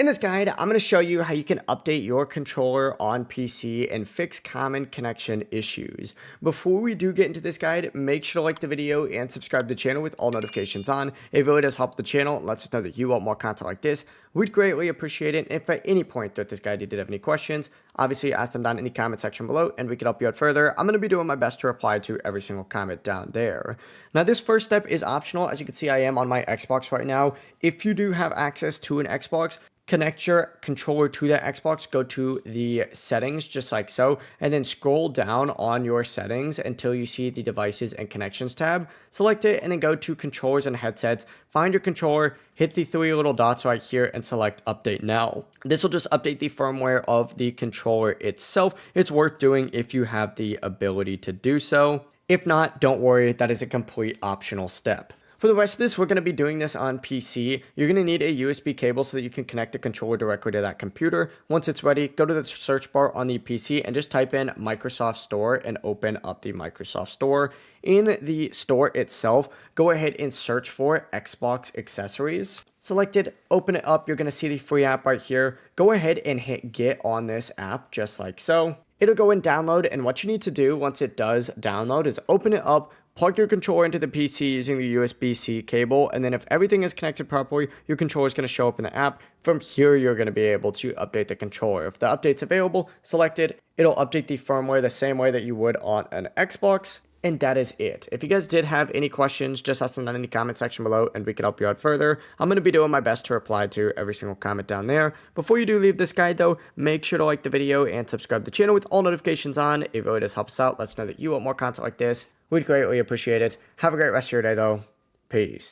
In this guide, I'm going to show you how you can update your controller on PC and fix common connection issues. Before we do get into this guide, make sure to like the video and subscribe to the channel with all notifications on. It really does help the channel and lets us know that you want more content like this. We'd greatly appreciate it. If at any point throughout this guide you did have any questions, obviously ask them down in the comment section below and we can help you out further. I'm going to be doing my best to reply to every single comment down there. Now this first step is optional. As you can see, I am on my Xbox right now. If you do have access to an Xbox, connect your controller to that Xbox, go to the settings just like so, and then scroll down on your settings until you see the devices and connections tab. Select it and then go to controllers and headsets, find your controller, hit the three little dots right here and select update now. This will just update the firmware of the controller itself. It's worth doing if you have the ability to do so. If not, don't worry, that is a complete optional step. For the rest of this, we're going to be doing this on PC. You're going to need a USB cable so that you can connect the controller directly to that computer. Once it's ready, go to the search bar on the PC and just type in Microsoft Store and open up the Microsoft Store. In the store itself, go ahead and search for Xbox accessories. Select it, open it up. You're going to see the free app right here. Go ahead and hit get on this app just like so. It'll go and download, and what you need to do once it does download is open it up, plug your controller into the PC using the USB-C cable, and then if everything is connected properly, your controller is going to show up in the app. From here, you're going to be able to update the controller. If the update's available, select it. It'll update the firmware the same way that you would on an Xbox. And that is it. If you guys did have any questions, just ask them down in the comment section below and we can help you out further. I'm going to be doing my best to reply to every single comment down there. Before you do leave this guide though, make sure to like the video and subscribe to the channel with all notifications on. It really does help us out. Let us know that you want more content like this. We'd greatly appreciate it. Have a great rest of your day though. Peace.